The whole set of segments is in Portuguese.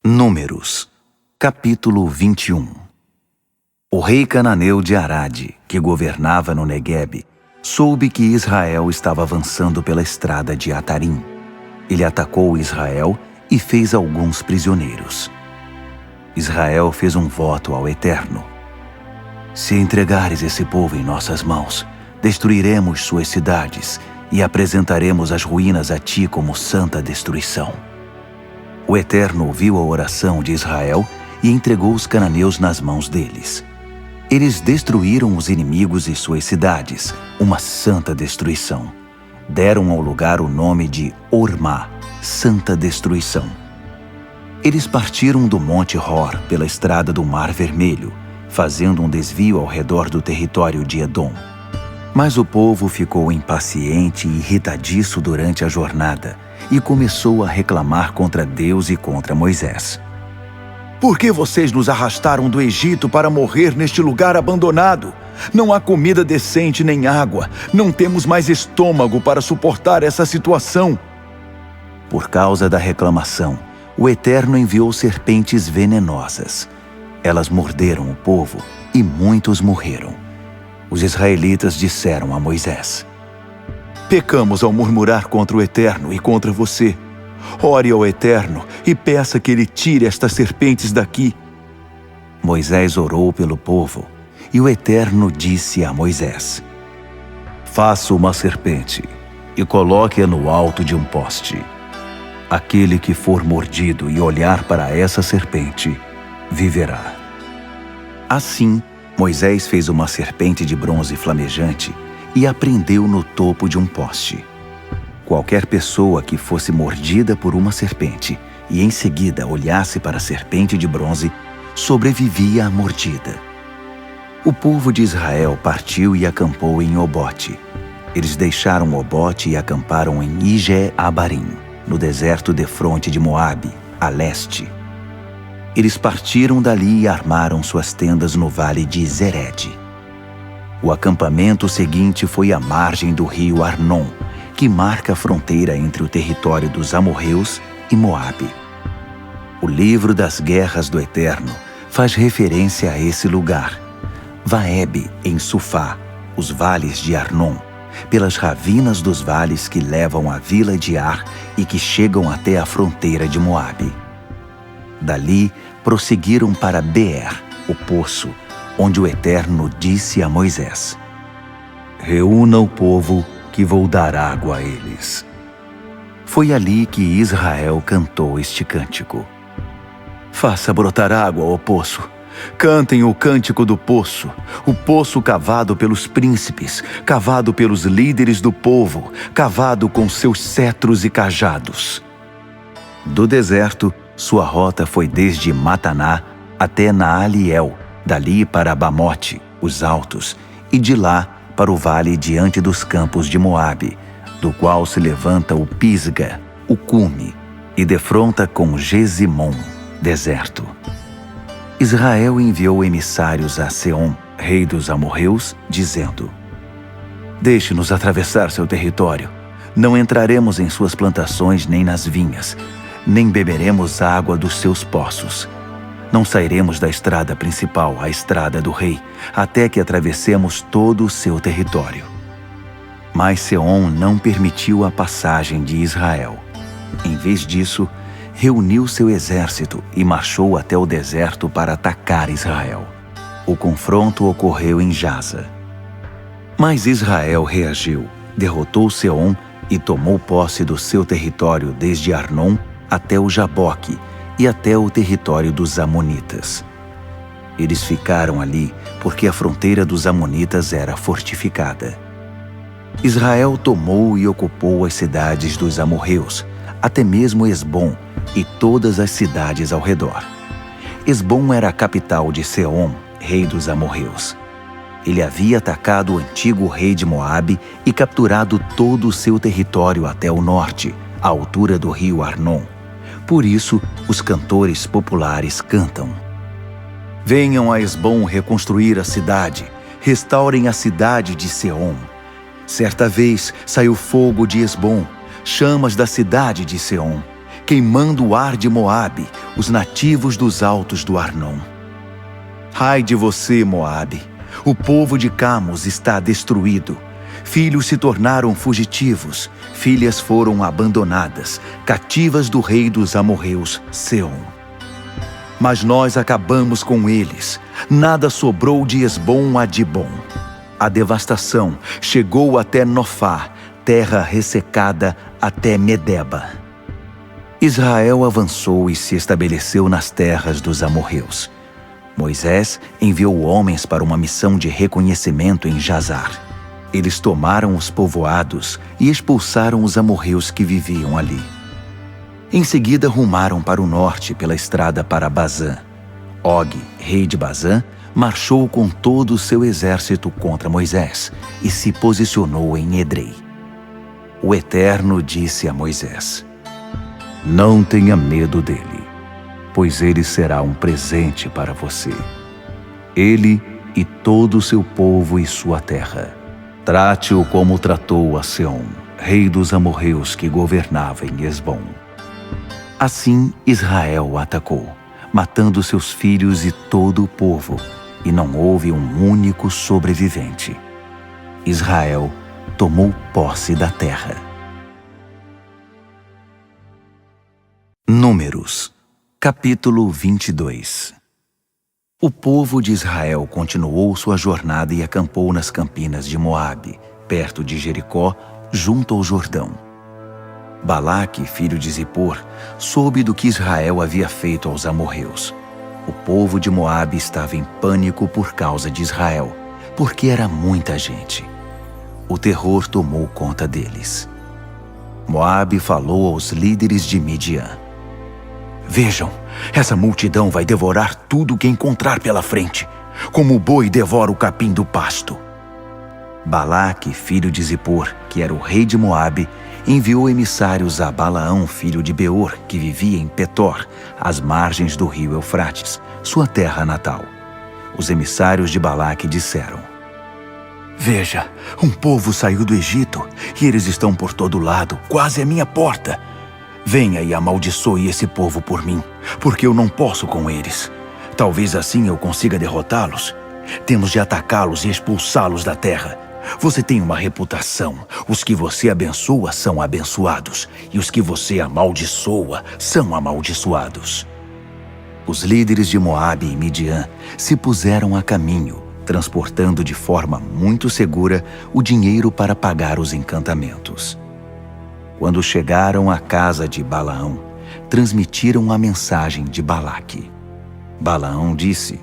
Números, capítulo 21. O rei cananeu de Arade, que governava no Neguebe, soube que Israel estava avançando pela estrada de Atarim. Ele atacou Israel e fez alguns prisioneiros. Israel fez um voto ao Eterno: se entregares esse povo em nossas mãos, destruiremos suas cidades e apresentaremos as ruínas a ti como santa destruição. O Eterno ouviu a oração de Israel e entregou os cananeus nas mãos deles. Eles destruíram os inimigos e suas cidades, uma santa destruição. Deram ao lugar o nome de Ormá, santa destruição. Eles partiram do Monte Hor pela estrada do Mar Vermelho, fazendo um desvio ao redor do território de Edom. Mas o povo ficou impaciente e irritadiço durante a jornada e começou a reclamar contra Deus e contra Moisés. Por que vocês nos arrastaram do Egito para morrer neste lugar abandonado? Não há comida decente nem água. Não temos mais estômago para suportar essa situação. Por causa da reclamação, o Eterno enviou serpentes venenosas. Elas morderam o povo e muitos morreram. Os israelitas disseram a Moisés: pecamos ao murmurar contra o Eterno e contra você. Ore ao Eterno e peça que ele tire estas serpentes daqui. Moisés orou pelo povo e o Eterno disse a Moisés: faça uma serpente e coloque-a no alto de um poste. Aquele que for mordido e olhar para essa serpente, viverá. Assim, Moisés fez uma serpente de bronze flamejante e a prendeu no topo de um poste. Qualquer pessoa que fosse mordida por uma serpente e em seguida olhasse para a serpente de bronze, sobrevivia à mordida. O povo de Israel partiu e acampou em Obote. Eles deixaram Obote e acamparam em Ije-Abarim, no deserto defronte de Moabe, a leste. Eles partiram dali e armaram suas tendas no vale de Zered. O acampamento seguinte foi à margem do rio Arnon, que marca a fronteira entre o território dos amorreus e Moabe. O livro das guerras do Eterno faz referência a esse lugar. Vaebe, em Sufá, os vales de Arnon, pelas ravinas dos vales que levam à vila de Ar e que chegam até a fronteira de Moabe. Dali, prosseguiram para Beer, o poço, onde o Eterno disse a Moisés: reúna o povo, que vou dar água a eles. Foi ali que Israel cantou este cântico: faça brotar água, ó poço. Cantem o cântico do poço, o poço cavado pelos príncipes, cavado pelos líderes do povo, cavado com seus cetros e cajados. Do deserto, sua rota foi desde Mataná até Naaliel, dali para Bamote, os altos, e de lá para o vale diante dos campos de Moabe, do qual se levanta o Pisga, o cume, e defronta com Gesimom, deserto. Israel enviou emissários a Seom, rei dos amorreus, dizendo: deixe-nos atravessar seu território. Não entraremos em suas plantações nem nas vinhas, nem beberemos água dos seus poços. Não sairemos da estrada principal, a estrada do rei, até que atravessemos todo o seu território. Mas Seom não permitiu a passagem de Israel. Em vez disso, reuniu seu exército e marchou até o deserto para atacar Israel. O confronto ocorreu em Jaza. Mas Israel reagiu, derrotou Seom e tomou posse do seu território desde Arnon até o Jaboque e até o território dos Amonitas. Eles ficaram ali porque a fronteira dos Amonitas era fortificada. Israel tomou e ocupou as cidades dos amorreus, até mesmo Esbom e todas as cidades ao redor. Esbom era a capital de Seom, rei dos amorreus. Ele havia atacado o antigo rei de Moabe e capturado todo o seu território até o norte, à altura do rio Arnon. Por isso, os cantores populares cantam: venham a Esbom reconstruir a cidade, restaurem a cidade de Seom. Certa vez saiu fogo de Esbom, chamas da cidade de Seom. queimando o ar de Moabe, os nativos dos altos do Arnon. Ai de você, Moabe! O povo de Camos está destruído. Filhos se tornaram fugitivos, filhas foram abandonadas, cativas do rei dos amorreus, Seom. Mas nós acabamos com eles. Nada sobrou de Esbom a Dibom. A devastação chegou até Nofá, terra ressecada até Medeba. Israel avançou e se estabeleceu nas terras dos amorreus. Moisés enviou homens para uma missão de reconhecimento em Jazar. Eles tomaram os povoados e expulsaram os amorreus que viviam ali. Em seguida rumaram para o norte pela estrada para Bazã. Og, rei de Bazã, marchou com todo o seu exército contra Moisés e se posicionou em Edrei. O Eterno disse a Moisés: Não tenha medo dele, pois ele será um presente para você. Ele e todo o seu povo e sua terra. Trate-o como tratou a Seom, rei dos amorreus que governava em Esbom. Assim Israel atacou, matando seus filhos e todo o povo, e não houve um único sobrevivente. Israel tomou posse da terra. Números, capítulo 22. O povo de Israel continuou sua jornada e acampou nas campinas de Moabe, perto de Jericó, junto ao Jordão. Balaque, filho de Zippor, soube do que Israel havia feito aos amorreus. O povo de Moabe estava em pânico por causa de Israel, porque era muita gente. O terror tomou conta deles. Moabe falou aos líderes de Midian: Vejam, essa multidão vai devorar tudo que encontrar pela frente, como o boi devora o capim do pasto. Balaque, filho de Zippor, que era o rei de Moabe, enviou emissários a Balaão, filho de Beor, que vivia em Petor, às margens do rio Eufrates, sua terra natal. Os emissários de Balaque disseram: Veja, um povo saiu do Egito e eles estão por todo lado, quase à minha porta. Venha e amaldiçoe esse povo por mim, porque eu não posso com eles. Talvez assim eu consiga derrotá-los. Temos de atacá-los e expulsá-los da terra. Você tem uma reputação. Os que você abençoa são abençoados, e os que você amaldiçoa são amaldiçoados. Os líderes de Moabe e Midian se puseram a caminho, transportando de forma muito segura o dinheiro para pagar os encantamentos. Quando chegaram à casa de Balaão, transmitiram a mensagem de Balaque. Balaão disse: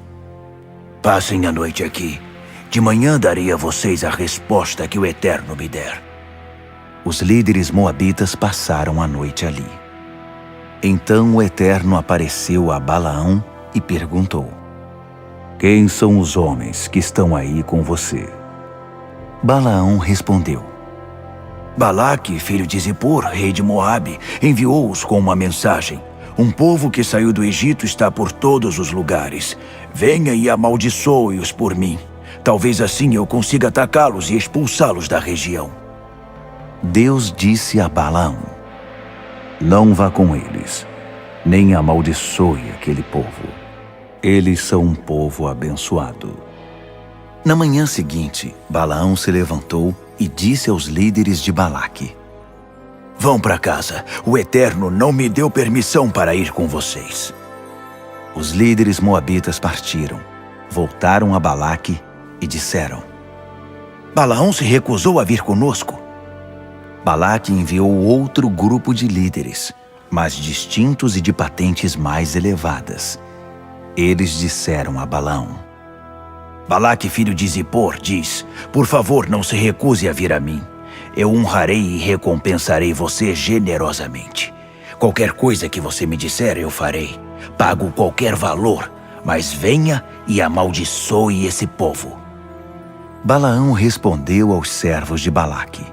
Passem a noite aqui. De manhã darei a vocês a resposta que o Eterno me der. Os líderes moabitas passaram a noite ali. Então o Eterno apareceu a Balaão e perguntou: Quem são os homens que estão aí com você? Balaão respondeu: Balaque, filho de Zippor, rei de Moabe, enviou-os com uma mensagem. Um povo que saiu do Egito está por todos os lugares. Venha e amaldiçoe-os por mim. Talvez assim eu consiga atacá-los e expulsá-los da região. Deus disse a Balaão: Não vá com eles, nem amaldiçoe aquele povo. Eles são um povo abençoado. Na manhã seguinte, Balaão se levantou e disse aos líderes de Balaque: Vão para casa, o Eterno não me deu permissão para ir com vocês. Os líderes moabitas partiram, voltaram a Balaque e disseram: Balaão se recusou a vir conosco. Balaque enviou outro grupo de líderes, mas distintos e de patentes mais elevadas. Eles disseram a Balaão: Balaque, filho de Zippor, diz: Por favor, não se recuse a vir a mim. Eu honrarei e recompensarei você generosamente. Qualquer coisa que você me disser, eu farei. Pago qualquer valor, mas venha e amaldiçoe esse povo. Balaão respondeu aos servos de Balaque: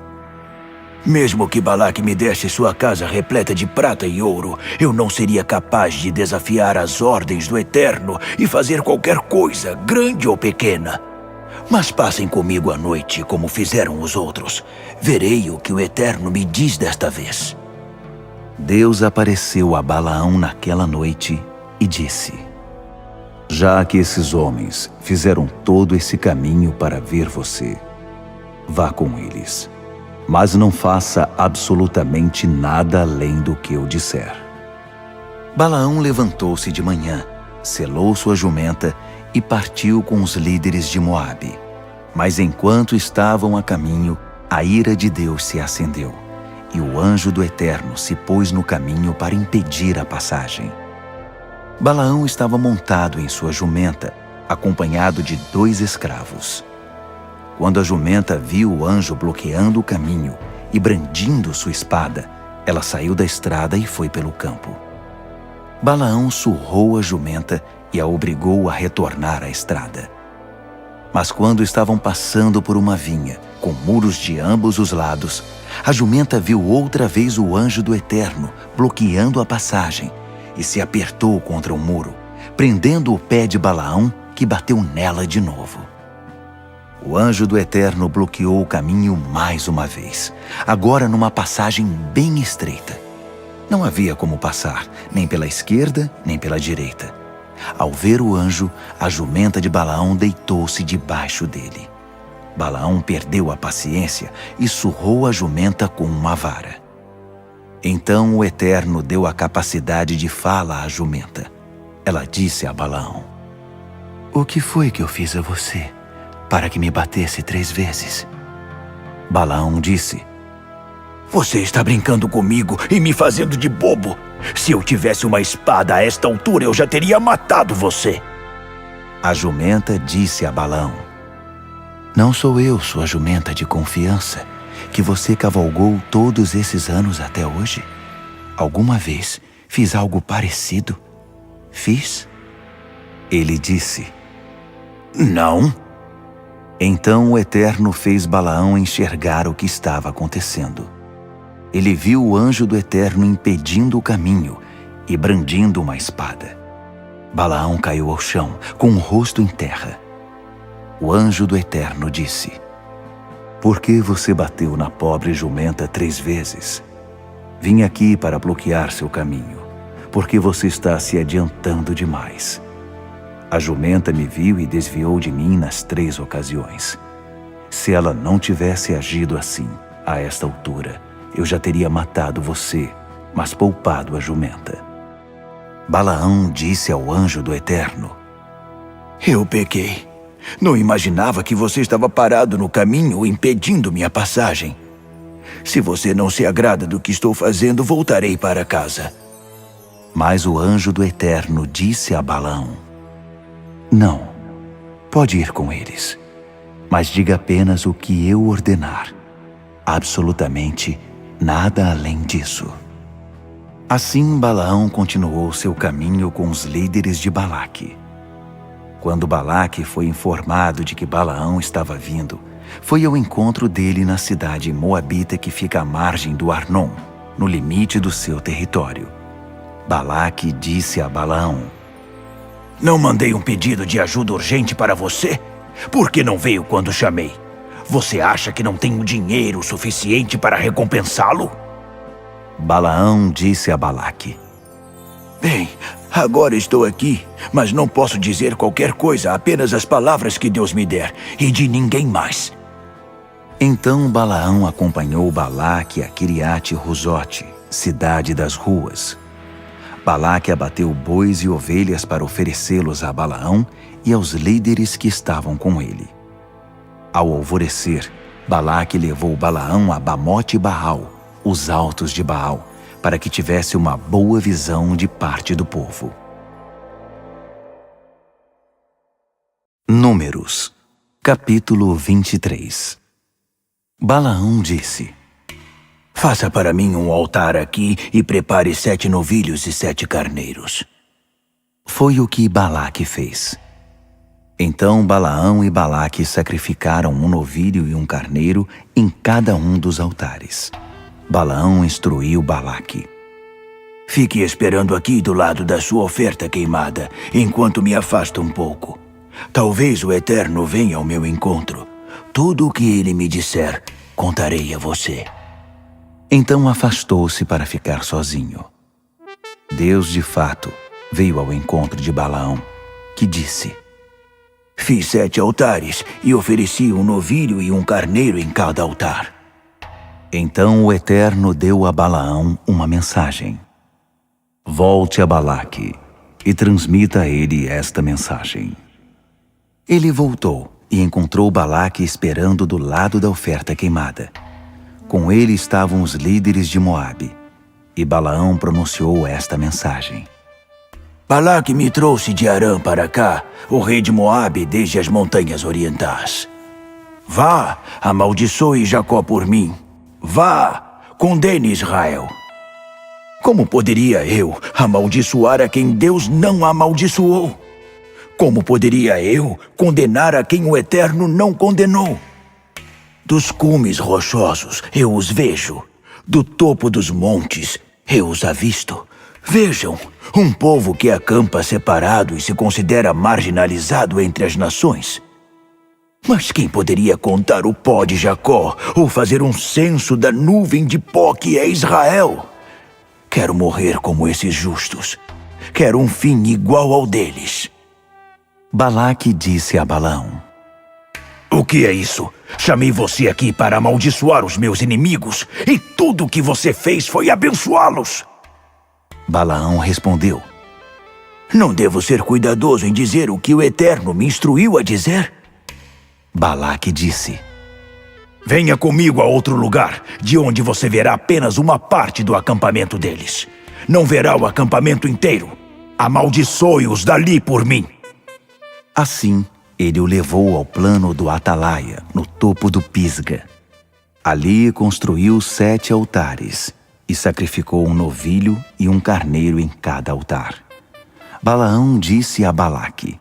Mesmo que Balaque me desse sua casa repleta de prata e ouro, eu não seria capaz de desafiar as ordens do Eterno e fazer qualquer coisa, grande ou pequena. Mas passem comigo à noite, como fizeram os outros. Verei o que o Eterno me diz desta vez. Deus apareceu a Balaão naquela noite e disse: já que esses homens fizeram todo esse caminho para ver você, vá com eles, mas não faça absolutamente nada além do que eu disser. Balaão levantou-se de manhã, selou sua jumenta e partiu com os líderes de Moabe. Mas enquanto estavam a caminho, a ira de Deus se acendeu, e o anjo do Eterno se pôs no caminho para impedir a passagem. Balaão estava montado em sua jumenta, acompanhado de 2 escravos. Quando a jumenta viu o anjo bloqueando o caminho e brandindo sua espada, ela saiu da estrada e foi pelo campo. Balaão surrou a jumenta e a obrigou a retornar à estrada. Mas quando estavam passando por uma vinha, com muros de ambos os lados, a jumenta viu outra vez o anjo do Eterno bloqueando a passagem e se apertou contra o muro, prendendo o pé de Balaão, que bateu nela de novo. O anjo do Eterno bloqueou o caminho mais uma vez, agora numa passagem bem estreita. Não havia como passar, nem pela esquerda, nem pela direita. Ao ver o anjo, a jumenta de Balaão deitou-se debaixo dele. Balaão perdeu a paciência e surrou a jumenta com uma vara. Então o Eterno deu a capacidade de fala à jumenta. Ela disse a Balaão: o que foi que eu fiz a você, para que me batesse 3 vezes? Balaão disse: Você está brincando comigo e me fazendo de bobo. Se eu tivesse uma espada a esta altura, eu já teria matado você. A jumenta disse a Balaão: não sou eu sua jumenta de confiança, que você cavalgou todos esses anos até hoje? Alguma vez fiz algo parecido? Fiz? Ele disse: não. Então o Eterno fez Balaão enxergar o que estava acontecendo. Ele viu o anjo do Eterno impedindo o caminho e brandindo uma espada. Balaão caiu ao chão, com o rosto em terra. O anjo do Eterno disse: por que você bateu na pobre jumenta 3 vezes? Vim aqui para bloquear seu caminho, porque você está se adiantando demais. A jumenta me viu e desviou de mim nas 3 ocasiões. Se ela não tivesse agido assim, a esta altura, eu já teria matado você, mas poupado a jumenta. Balaão disse ao anjo do Eterno: eu pequei. Não imaginava que você estava parado no caminho, impedindo minha passagem. Se você não se agrada do que estou fazendo, voltarei para casa. Mas o anjo do Eterno disse a Balaão: não, pode ir com eles, mas diga apenas o que eu ordenar. Absolutamente nada além disso. Assim Balaão continuou seu caminho com os líderes de Balaque. Quando Balaque foi informado de que Balaão estava vindo, foi ao encontro dele na cidade moabita que fica à margem do Arnon, no limite do seu território. Balaque disse a Balaão: não mandei um pedido de ajuda urgente para você? Por que não veio quando chamei? Você acha que não tenho dinheiro suficiente para recompensá-lo? Balaão disse a Balaque: bem, agora estou aqui, mas não posso dizer qualquer coisa, apenas as palavras que Deus me der, e de ninguém mais. Então Balaão acompanhou Balaque a Quiriate-Rozote, cidade das ruas. Balaque abateu bois e ovelhas para oferecê-los a Balaão e aos líderes que estavam com ele. Ao alvorecer, Balaque levou Balaão a Bamote Baal, os altos de Baal, para que tivesse uma boa visão de parte do povo. Números, capítulo 23. Balaão disse: faça para mim um altar aqui e prepare 7 novilhos e 7 carneiros. Foi o que Balaque fez. Então Balaão e Balaque sacrificaram um novilho e um carneiro em cada um dos altares. Balaão instruiu Balaque: fique esperando aqui do lado da sua oferta queimada, enquanto me afasto um pouco. Talvez o Eterno venha ao meu encontro. Tudo o que ele me disser, contarei a você. Então afastou-se para ficar sozinho. Deus, de fato, veio ao encontro de Balaão, que disse: Fiz 7 altares e ofereci um novilho e um carneiro em cada altar. Então o Eterno deu a Balaão uma mensagem: Volte a Balaque e transmita a ele esta mensagem. Ele voltou e encontrou Balaque esperando do lado da oferta queimada. Com ele estavam os líderes de Moabe, e Balaão pronunciou esta mensagem: Balaque me trouxe de Arã para cá, o rei de Moabe, desde as montanhas orientais. Vá, amaldiçoe Jacó por mim. Vá, condene Israel. Como poderia eu amaldiçoar a quem Deus não amaldiçoou? Como poderia eu condenar a quem o Eterno não condenou? Dos cumes rochosos eu os vejo, do topo dos montes eu os avisto. Vejam, um povo que acampa separado e se considera marginalizado entre as nações. Mas quem poderia contar o pó de Jacó ou fazer um censo da nuvem de pó que é Israel? Quero morrer como esses justos. Quero um fim igual ao deles. Balaque disse a Balaão: O que é isso? Chamei você aqui para amaldiçoar os meus inimigos, e tudo o que você fez foi abençoá-los. Balaão respondeu: Não devo ser cuidadoso em dizer o que o Eterno me instruiu a dizer? Balaque disse: Venha comigo a outro lugar, de onde você verá apenas uma parte do acampamento deles. Não verá o acampamento inteiro. Amaldiçoe-os dali por mim. Assim, ele o levou ao plano do Atalaia, no topo do Pisga. Ali construiu 7 altares e sacrificou um novilho e um carneiro em cada altar. Balaão disse a Balaque: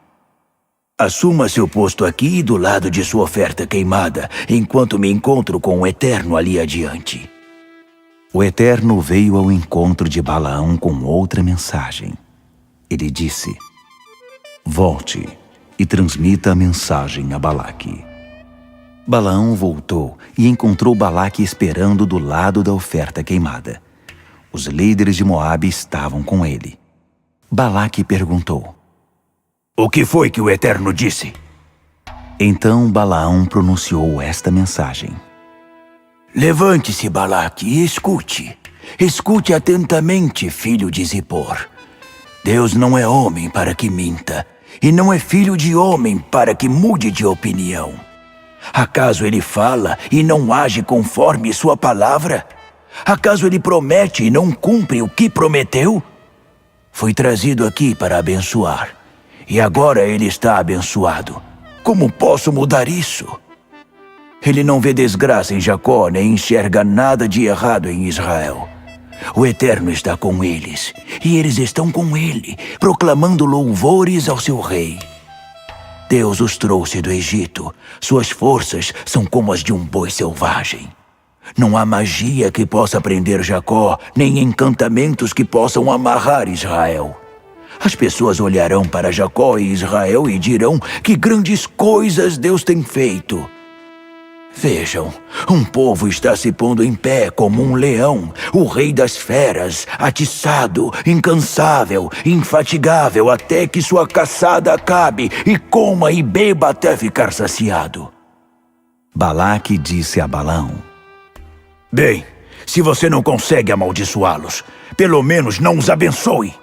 Assuma seu posto aqui do lado de sua oferta queimada, enquanto me encontro com o Eterno ali adiante. O Eterno veio ao encontro de Balaão com outra mensagem. Ele disse: Volte e transmita a mensagem a Balaque. Balaão voltou e encontrou Balaque esperando do lado da oferta queimada. Os líderes de Moabe estavam com ele. Balaque perguntou: O que foi que o Eterno disse? Então Balaão pronunciou esta mensagem: Levante-se, Balaque, e escute. Escute atentamente, filho de Zippor. Deus não é homem para que minta, e não é filho de homem para que mude de opinião. Acaso ele fala e não age conforme sua palavra? Acaso ele promete e não cumpre o que prometeu? Fui trazido aqui para abençoar, e agora ele está abençoado. Como posso mudar isso? Ele não vê desgraça em Jacó, nem enxerga nada de errado em Israel. O Eterno está com eles, e eles estão com ele, proclamando louvores ao seu rei. Deus os trouxe do Egito. Suas forças são como as de um boi selvagem. Não há magia que possa prender Jacó, nem encantamentos que possam amarrar Israel. As pessoas olharão para Jacó e Israel e dirão que grandes coisas Deus tem feito. Vejam, um povo está se pondo em pé como um leão, o rei das feras, atiçado, incansável, infatigável, até que sua caçada acabe, e coma e beba até ficar saciado. Balaque disse a Balaão: Bem, se você não consegue amaldiçoá-los, pelo menos não os abençoe.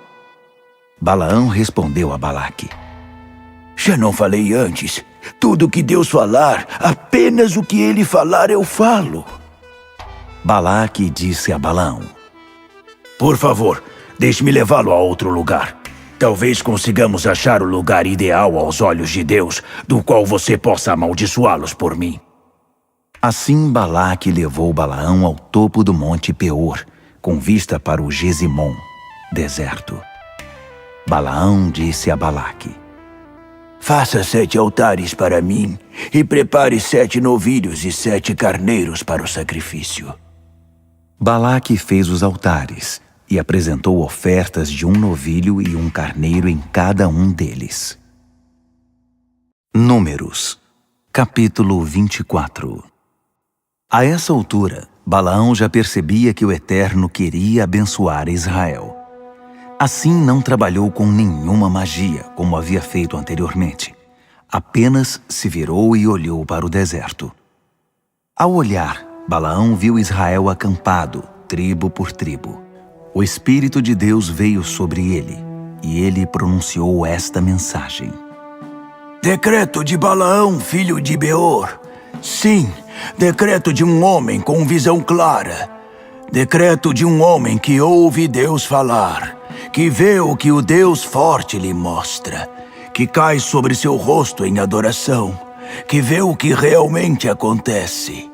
Balaão respondeu a Balaque: Já não falei antes? Tudo que Deus falar, apenas o que ele falar eu falo. Balaque disse a Balaão: Por favor, deixe-me levá-lo a outro lugar. Talvez consigamos achar o lugar ideal aos olhos de Deus, do qual você possa amaldiçoá-los por mim. Assim Balaque levou Balaão ao topo do monte Peor, com vista para o Gesimom, deserto. Balaão disse a Balaque: Faça 7 altares para mim e prepare 7 novilhos e 7 carneiros para o sacrifício. Balaque fez os altares e apresentou ofertas de um novilho e um carneiro em cada um deles. Números, capítulo 24. A essa altura, Balaão já percebia que o Eterno queria abençoar Israel. Assim não trabalhou com nenhuma magia, como havia feito anteriormente. Apenas se virou e olhou para o deserto. Ao olhar, Balaão viu Israel acampado, tribo por tribo. O Espírito de Deus veio sobre ele, e ele pronunciou esta mensagem. Decreto de Balaão, filho de Beor. Sim, decreto de um homem com visão clara. Decreto de um homem que ouve Deus falar, que vê o que o Deus forte lhe mostra, que cai sobre seu rosto em adoração, que vê o que realmente acontece.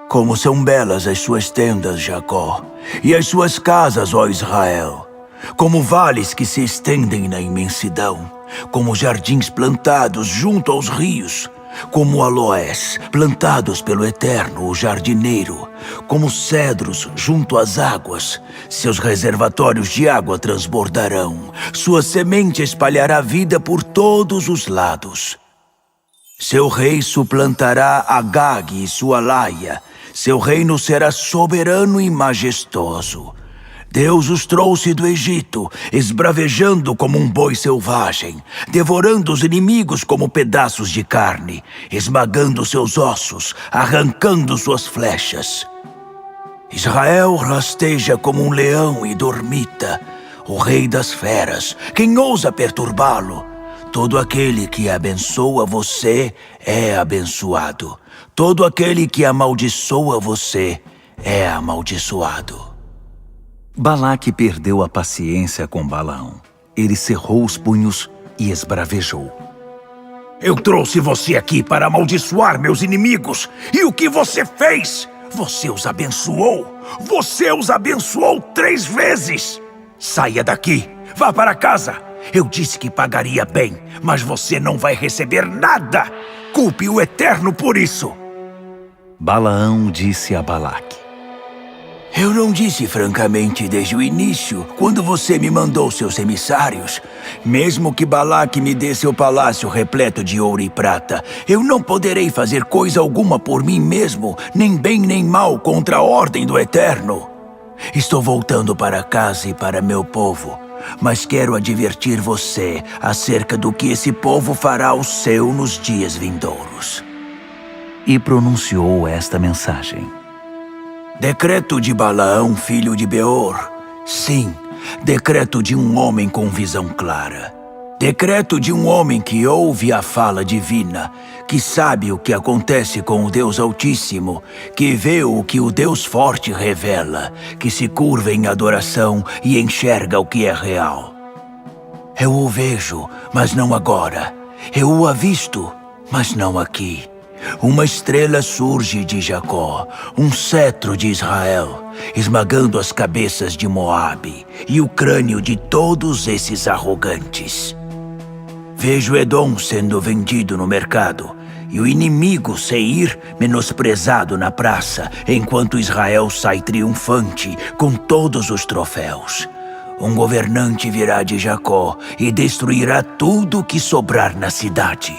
Como são belas as suas tendas, Jacó, e as suas casas, ó Israel, como vales que se estendem na imensidão, como jardins plantados junto aos rios, como aloés plantados pelo Eterno, o jardineiro, como cedros junto às águas. Seus reservatórios de água transbordarão, sua semente espalhará vida por todos os lados. Seu rei suplantará Agag e sua laia, seu reino será soberano e majestoso. Deus os trouxe do Egito, esbravejando como um boi selvagem, devorando os inimigos como pedaços de carne, esmagando seus ossos, arrancando suas flechas. Israel rasteja como um leão e dormita, o rei das feras. Quem ousa perturbá-lo? Todo aquele que abençoa você é abençoado. Todo aquele que amaldiçoa você é amaldiçoado. Balaque perdeu a paciência com Balaão. Ele cerrou os punhos e esbravejou. Eu trouxe você aqui para amaldiçoar meus inimigos. E o que você fez? Você os abençoou. Você os abençoou 3 vezes. Saia daqui. Vá para casa. Eu disse que pagaria bem, mas você não vai receber nada. Culpe o Eterno por isso. Balaão disse a Balaque. Eu não disse francamente desde o início, quando você me mandou seus emissários. Mesmo que Balaque me dê seu palácio repleto de ouro e prata, eu não poderei fazer coisa alguma por mim mesmo, nem bem nem mal, contra a ordem do Eterno. Estou voltando para casa e para meu povo, mas quero advertir você acerca do que esse povo fará ao seu nos dias vindouros. E pronunciou esta mensagem. Decreto de Balaão, filho de Beor. Sim, decreto de um homem com visão clara. Decreto de um homem que ouve a fala divina, que sabe o que acontece com o Deus Altíssimo, que vê o que o Deus Forte revela, que se curva em adoração e enxerga o que é real. Eu o vejo, mas não agora. Eu o avisto, mas não aqui. Uma estrela surge de Jacó, um cetro de Israel, esmagando as cabeças de Moabe e o crânio de todos esses arrogantes. Vejo Edom sendo vendido no mercado e o inimigo Seir menosprezado na praça, enquanto Israel sai triunfante com todos os troféus. Um governante virá de Jacó e destruirá tudo que sobrar na cidade.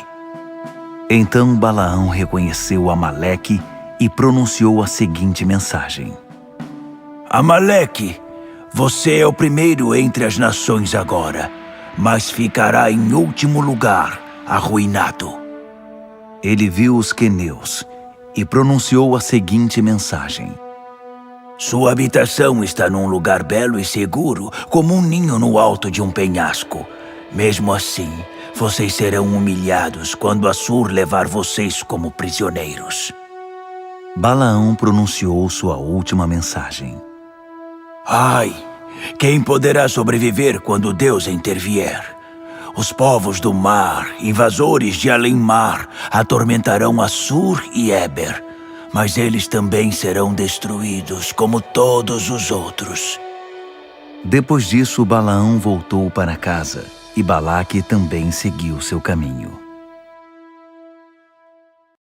Então Balaão reconheceu Amaleque e pronunciou a seguinte mensagem. Amaleque, você é o primeiro entre as nações agora, mas ficará em último lugar, arruinado. Ele viu os queneus e pronunciou a seguinte mensagem. Sua habitação está num lugar belo e seguro, como um ninho no alto de um penhasco. Mesmo assim, vocês serão humilhados quando Assur levar vocês como prisioneiros. Balaão pronunciou sua última mensagem. Ai, quem poderá sobreviver quando Deus intervier? Os povos do mar, invasores de além-mar, atormentarão Assur e Éber, mas eles também serão destruídos como todos os outros. Depois disso, Balaão voltou para casa. E Balaque também seguiu seu caminho.